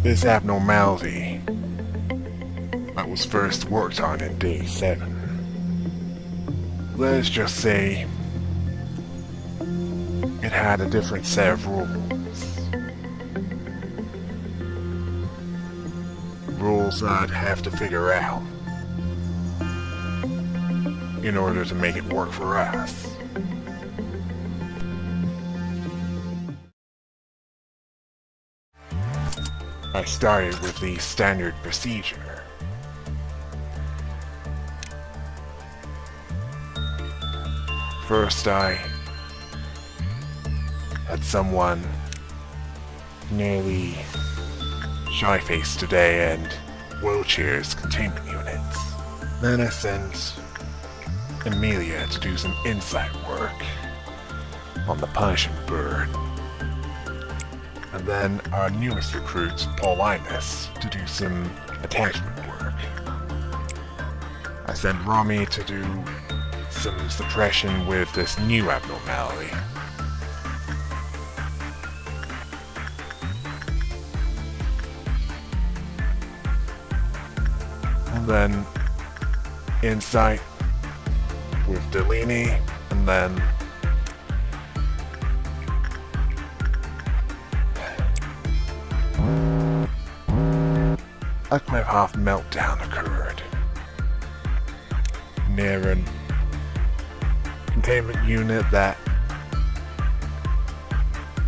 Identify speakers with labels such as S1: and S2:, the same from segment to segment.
S1: This abnormality that was first worked on in Day 7. Let's just say it had a different set of rules. Rules I'd have to figure out in order to make it work for us. I started with the standard procedure. First, I had someone nearly shy-faced today and wheelchairs containment units. Then I sent Amelia to do some insight work on the punishing bird. And then our newest recruit, Paulinus, to do some attachment work. I sent Rami to do some suppression with this new abnormality. And then insight with Delaney, and then a half meltdown occurred near an containment unit that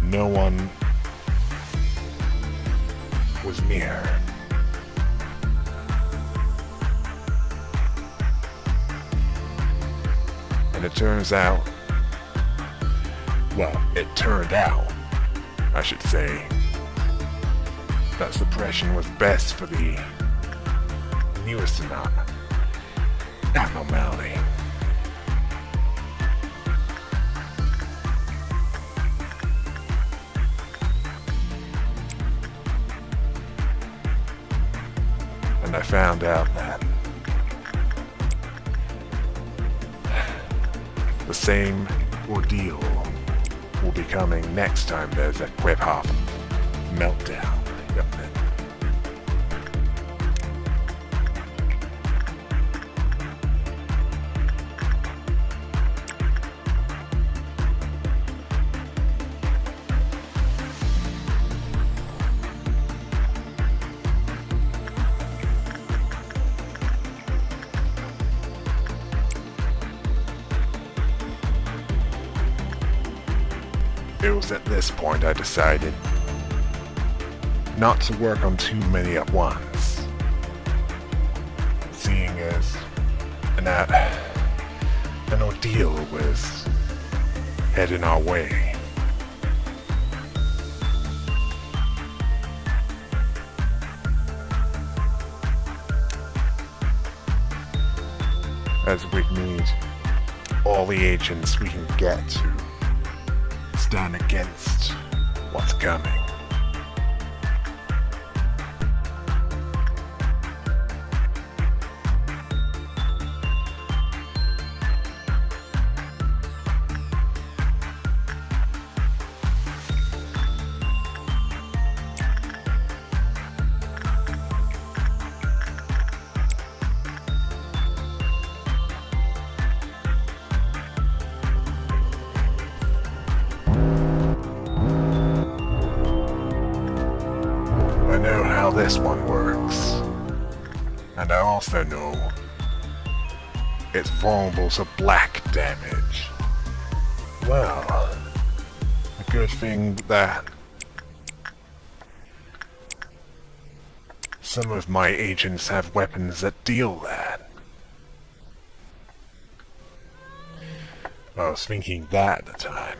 S1: no one was near. And it turns out, well, it turned out, I should say, that suppression was best for the newest abnormality. And I found out that the same ordeal will be coming next time there's a Quebhoff meltdown. It was at this point I decided not to work on too many at once, seeing as an ordeal was heading our way. As we need all the agents we can get to stand against what's coming. I know how this one works, and I also know it's vulnerable to black damage. Well, a good thing that some of my agents have weapons that deal that. I was thinking that at the time.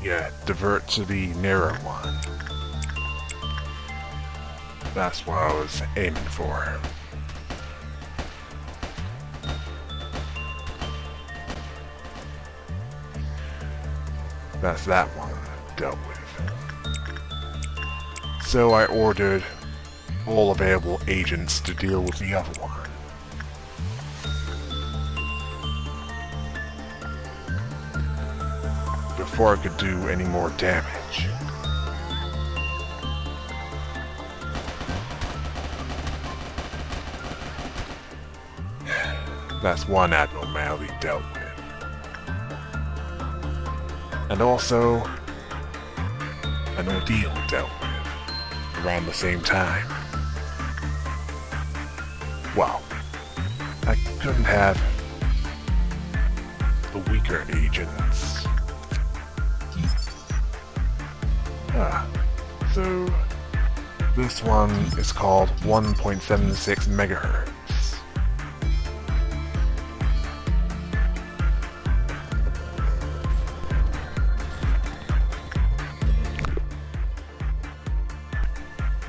S1: Yeah, divert to the narrow one. That's what I was aiming for. That's that one dealt with. So I ordered all available agents to deal with the other one. before it could do any more damage. That's one abnormality dealt with. And also, an ordeal dealt with around the same time. Well, I couldn't have the weaker agents. So this one is called 1.76 megahertz.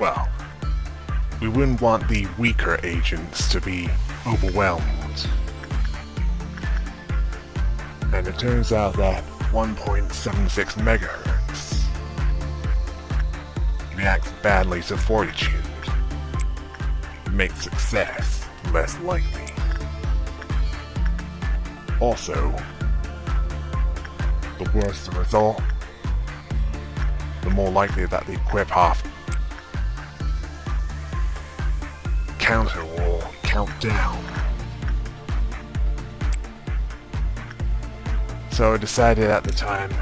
S1: Well, we wouldn't want the weaker agents to be overwhelmed. And it turns out that 1.76 megahertz reacts badly to fortitude. It makes success less likely. Also, the worse the result, the more likely that the equip-off counter will count down. So I decided at the time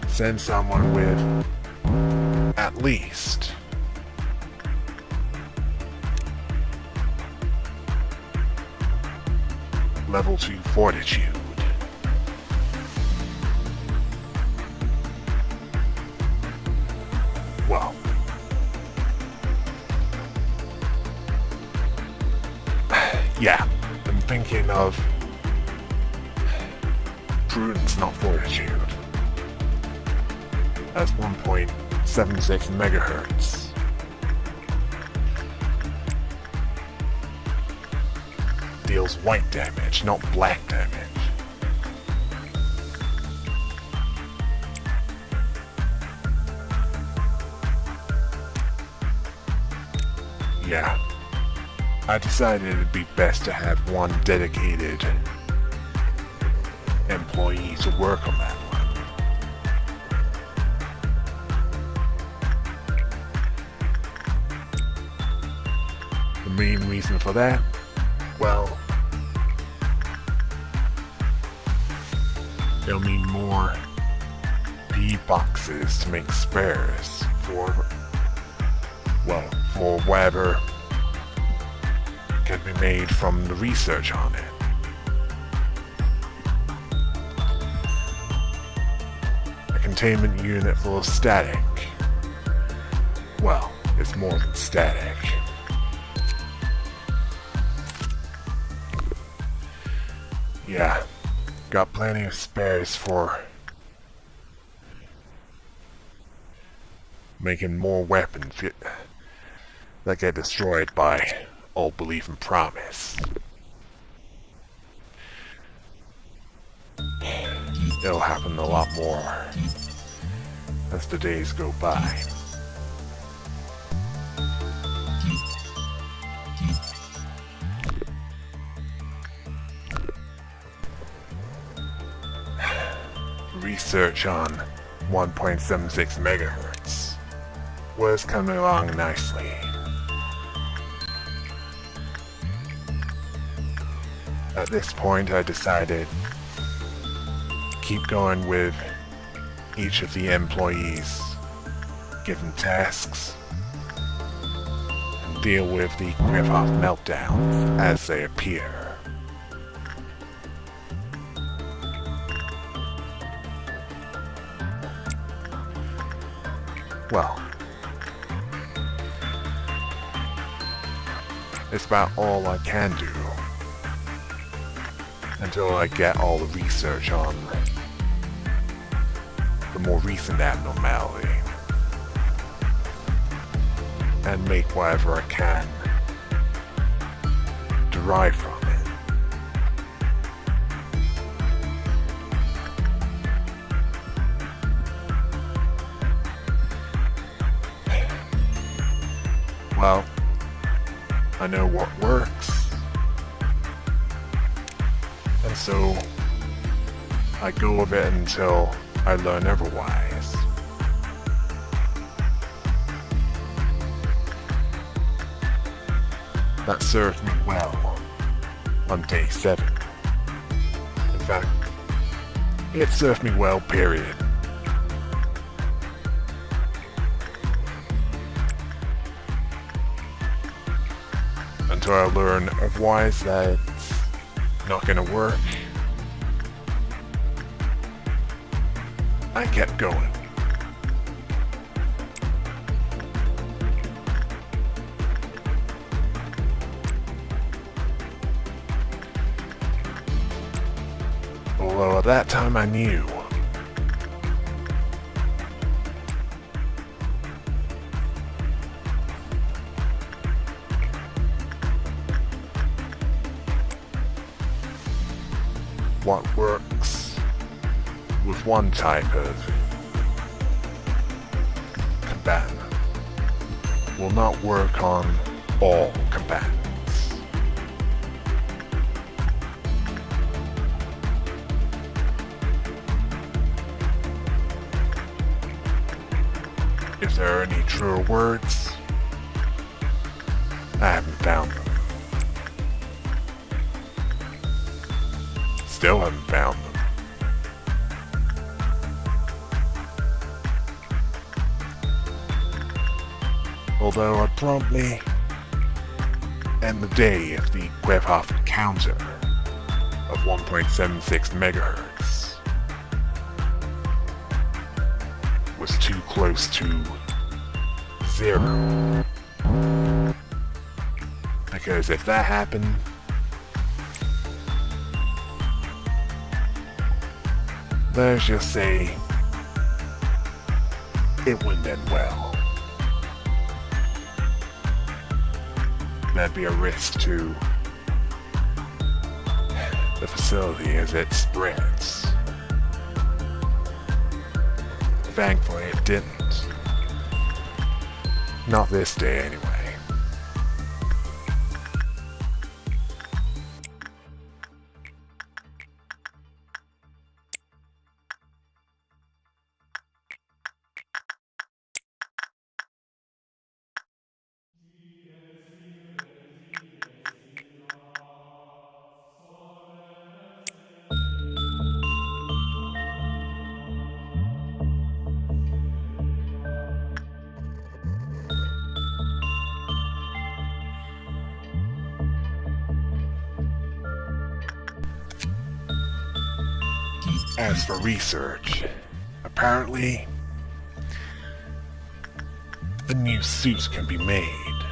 S1: send someone with at least level 2 fortitude. Well, yeah, I'm thinking of prudence, not fortitude. That's 1.76 megahertz. Deals white damage, not black damage. Yeah, I decided it'd be best to have one dedicated employee to work on that one. The main reason for that? Well, it'll mean more D boxes to make spares for whatever can be made from the research on it. A containment unit full of static. Well, it's more than static. Yeah, got plenty of spares for making more weapons that get destroyed by old belief and promise. It'll happen a lot more as the days go by. Research on 1.76 megahertz was coming along nicely. At this point, I decided to keep going with each of the employees, give them tasks, and deal with the rip-off meltdowns as they appear. Well, it's about all I can do until I get all the research on the more recent abnormality and make whatever I can derive from it. Well, I know what works, and so I go with it until I learn otherwise. That served me well on day 7. In fact, it served me well, period. Until I learn otherwise that it's not gonna work, I kept going. Although at that time I knew what works with one type of combatant will not work on all combatants. If there are any truer words, I haven't found them. Still haven't found them. Although I'd promptly end the day if the Quevhoff counter of 1.76 megahertz was too close to 0. Because if that happened, let's just say it wouldn't end well. That'd be a risk to the facility as it spreads. Thankfully it didn't. Not this day anyway. As for research, apparently a new suit can be made.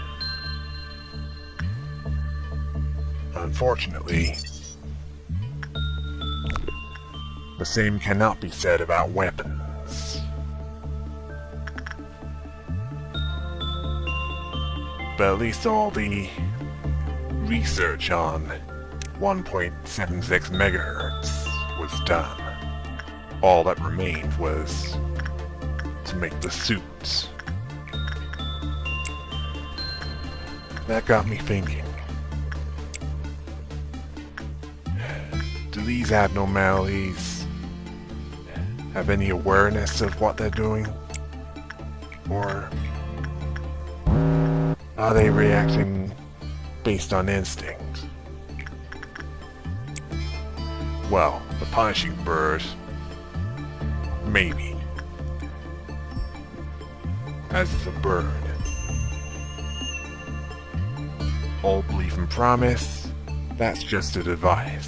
S1: Unfortunately, the same cannot be said about weapons. But at least all the research on 1.76 megahertz was done. All that remained was to make the suits. That got me thinking. Do these abnormalities have any awareness of what they're doing? Or are they reacting based on instinct? Well, the punishing bird, maybe. As is a bird. All belief and promise, that's just a device.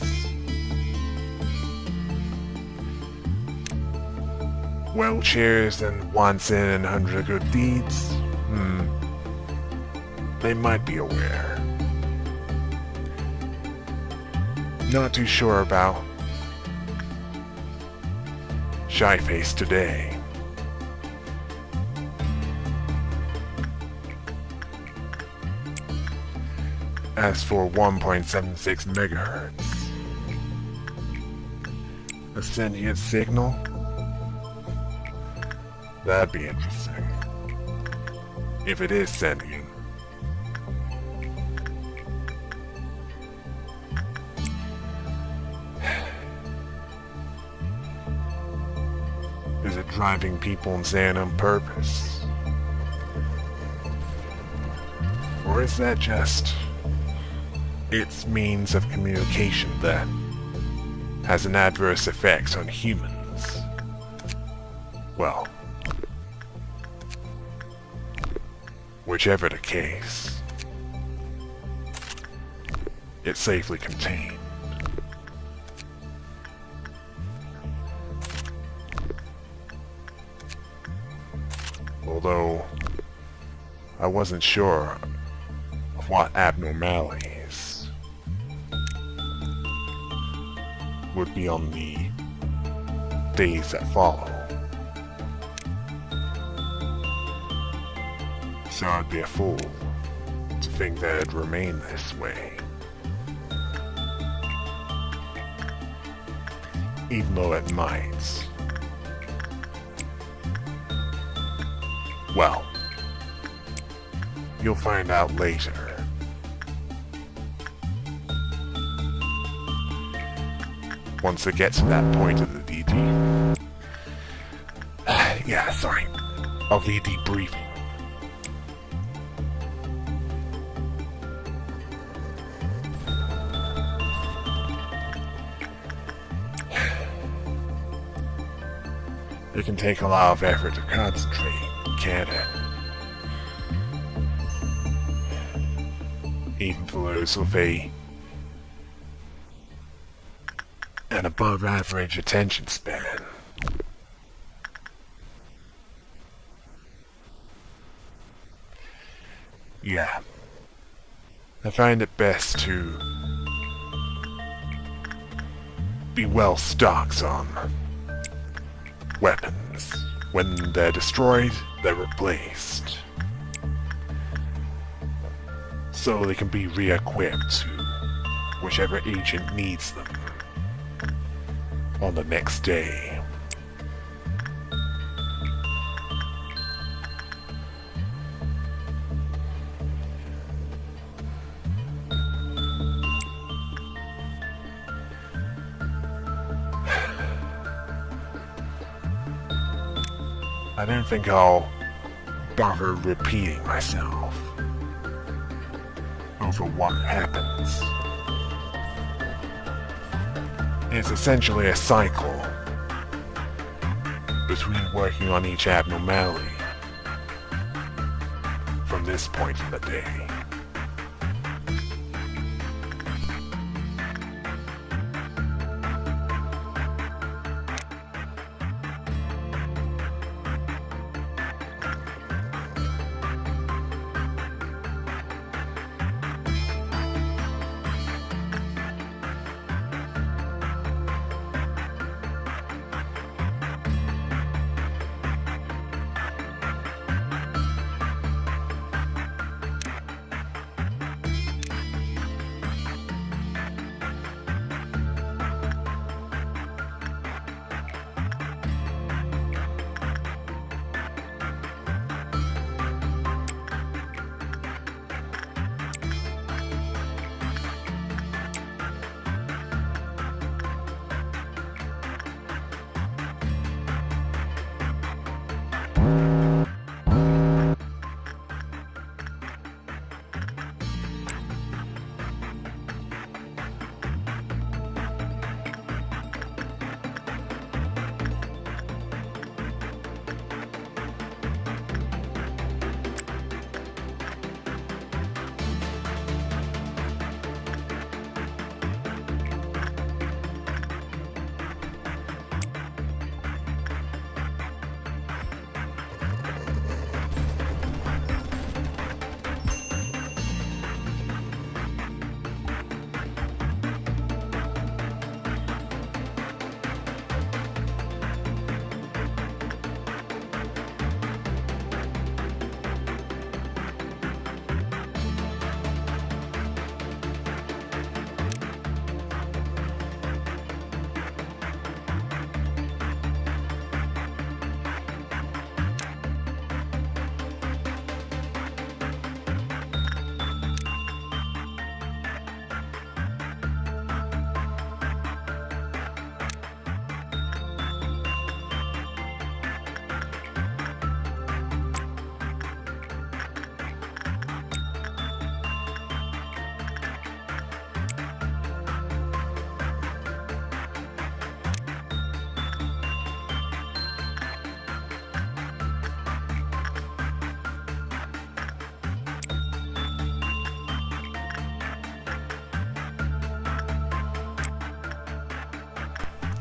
S1: Well, cheers and one sin and 100 good deeds, they might be aware. Not too sure about Shy Face today. As for 1.76 megahertz, a sentient signal? That'd be interesting. If it is sentient, Is it driving people insane on purpose? Or is that just its means of communication that has an adverse effect on humans? Well, whichever the case, it's safely contained. Although, I wasn't sure of what abnormalities would be on the days that follow. So I'd be a fool to think that it'd remain this way. Even though it might. Well, you'll find out later. Once it gets to that point of the DD. Of the debriefing. It can take a lot of effort to concentrate, can't it? Even for those with an above average attention span. Yeah. I find it best to be well stocked on weapons. When they're destroyed, they're replaced. So they can be re-equipped to whichever agent needs them on the next day. I don't think I'll bother repeating myself over what happens. It's essentially a cycle between working on each abnormality from this point in the day.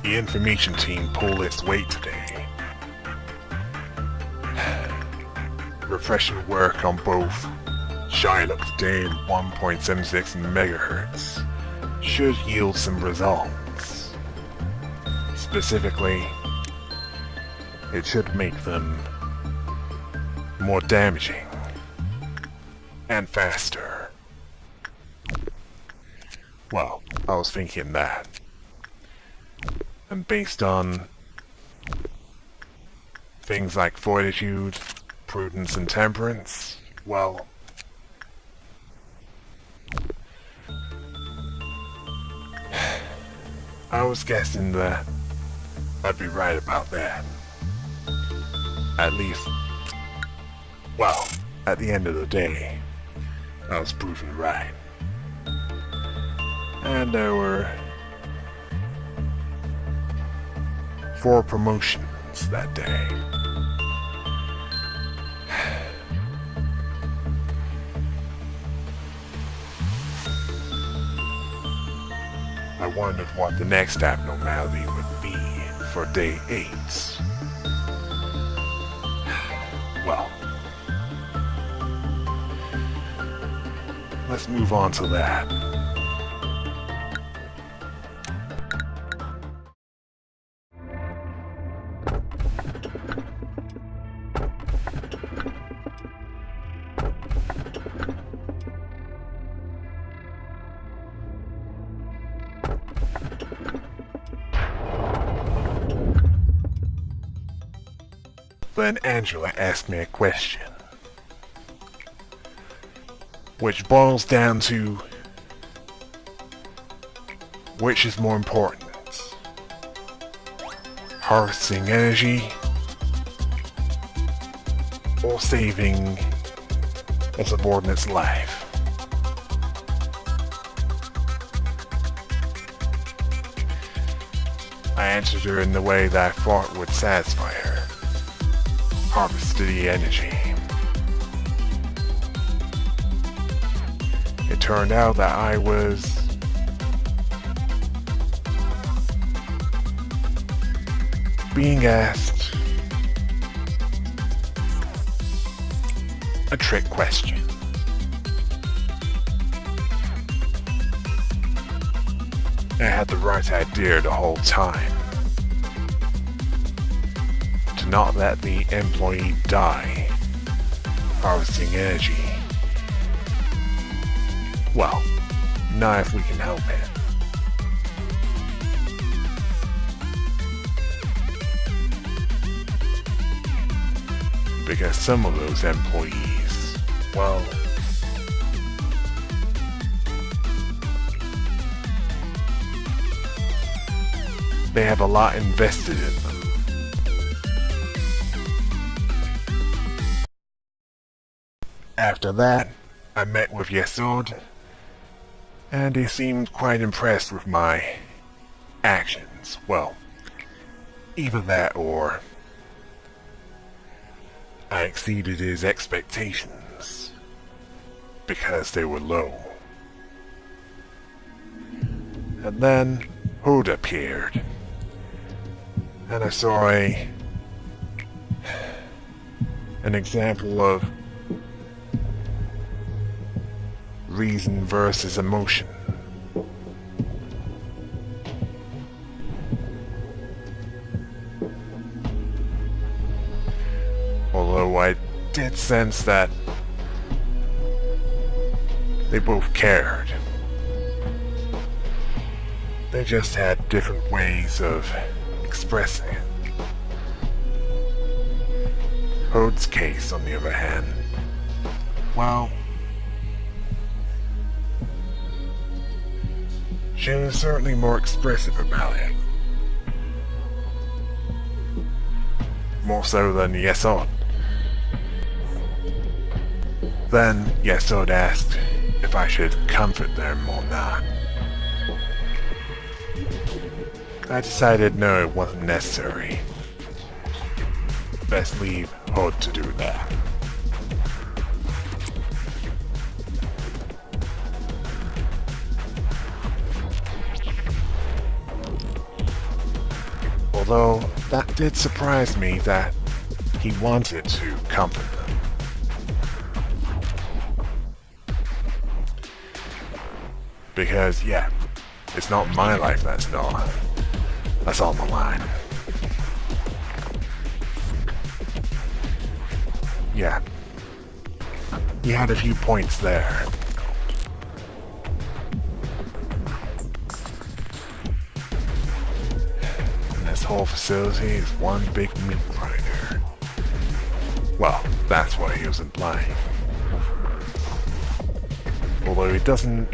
S1: The information team pulled its weight today. Refreshing work on both shine up to date 1.76 megahertz should yield some results. Specifically, it should make them more damaging and faster. Well, I was thinking that. And based on things like fortitude, prudence, and temperance, well, I was guessing that I'd be right about that. At least, well, at the end of the day, I was proven right. And there were 4 promotions that day. I wondered what the next abnormality would be for day 8. Well, let's move on to that. Then Angela asked me a question, which boils down to which is more important, harvesting energy or saving a subordinate's life. I answered her in the way that I thought would satisfy her. Harvest the energy. It turned out that I was being asked a trick question. I had the right idea the whole time. To not let the employee die harvesting energy. Well, not if we can help it. Because some of those employees, well, they have a lot invested in them. After that, I met with Yesod, and he seemed quite impressed with my actions. Well, either that or I exceeded his expectations because they were low. And then Hood appeared, and I saw an example of reason versus emotion. Although I did sense that they both cared. They just had different ways of expressing it. Hode's case, on the other hand, well, she was certainly more expressive about it. More so than Yesod. Then Yesod asked if I should comfort them or not. I decided no, it wasn't necessary. Best leave Hod to do that. Although, that did surprise me that he wanted to comfort them. Because, yeah, it's not my life that's on the line. Yeah. He had a few points there. And this whole facility is one big meat grinder. Well, that's what he was implying. Although he doesn't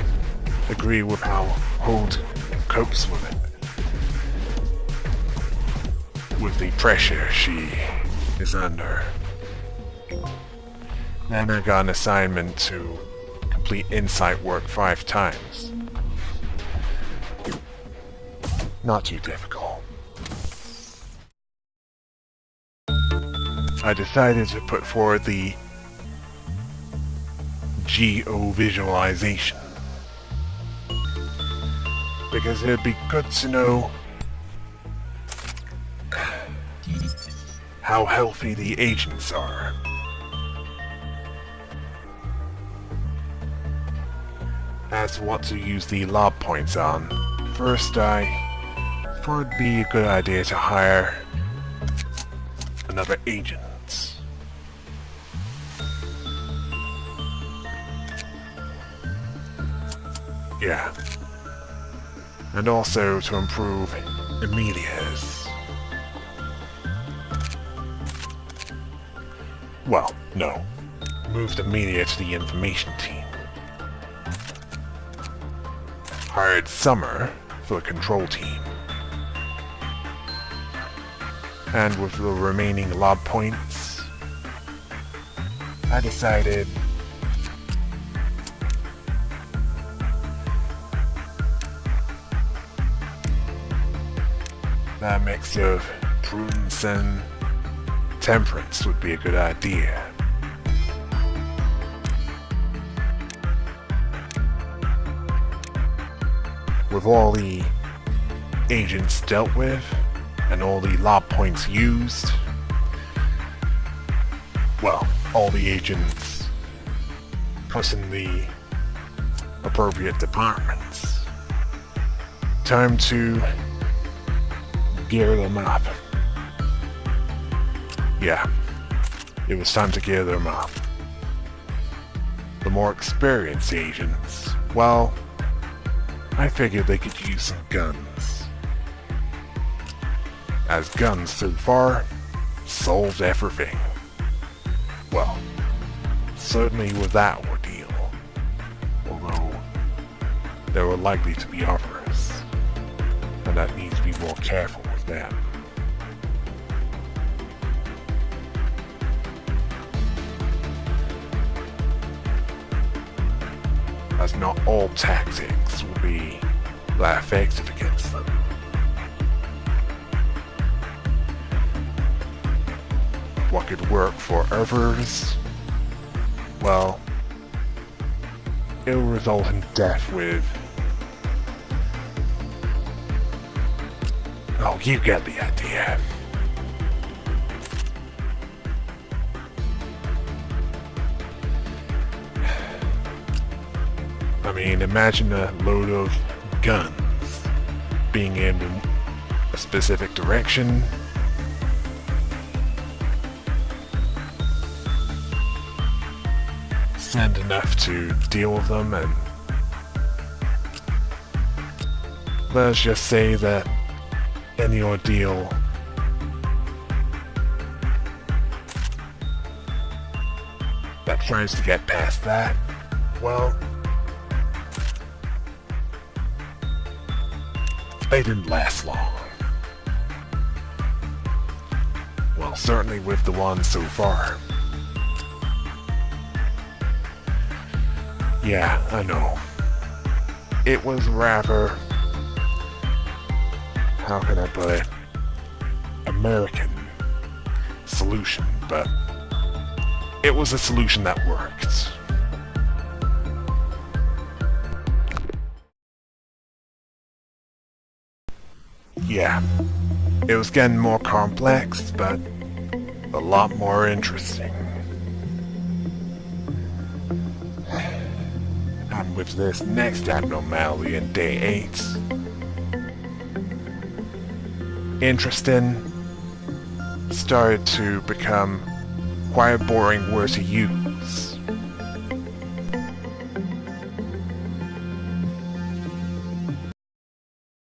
S1: agree with how Holt copes with it. With the pressure she is under. Then I got an assignment to complete insight work 5 times. Not too difficult. I decided to put forward the geo-visualization. Because it'd be good to know how healthy the agents are. As to what to use the lob points on. First, I thought it'd be a good idea to hire another agent. Yeah. And also to improve Emilia's. Well, no. Moved Amelia to the information team. Hired Summer for the control team. And with the remaining lob points, I decided that mix of prudence and temperance would be a good idea. With all the agents dealt with, and all the lob points used, well, all the agents put in the appropriate departments. Time to gear them up. Yeah, it was time to gear them up. The more experienced agents, well, I figured they could use some guns. As guns so far solved everything. Well, certainly with that ordeal. Although, there were likely to be others. And that needs to be more careful with them. As not all tactics will be that effective against them. What could work for others, well, it will result in death with... Oh, you get the idea. I mean, imagine a load of guns being aimed in a specific direction. Send enough to deal with them, and let's just say that any ordeal that tries to get past that, well, they didn't last long. Well, certainly with the ones so far. Yeah, I know. It was rather, how can I put it, American solution, but it was a solution that worked. Yeah. It was getting more complex, but a lot more interesting. And with this next abnormality in day 8, interesting started to become quite a boring word to use.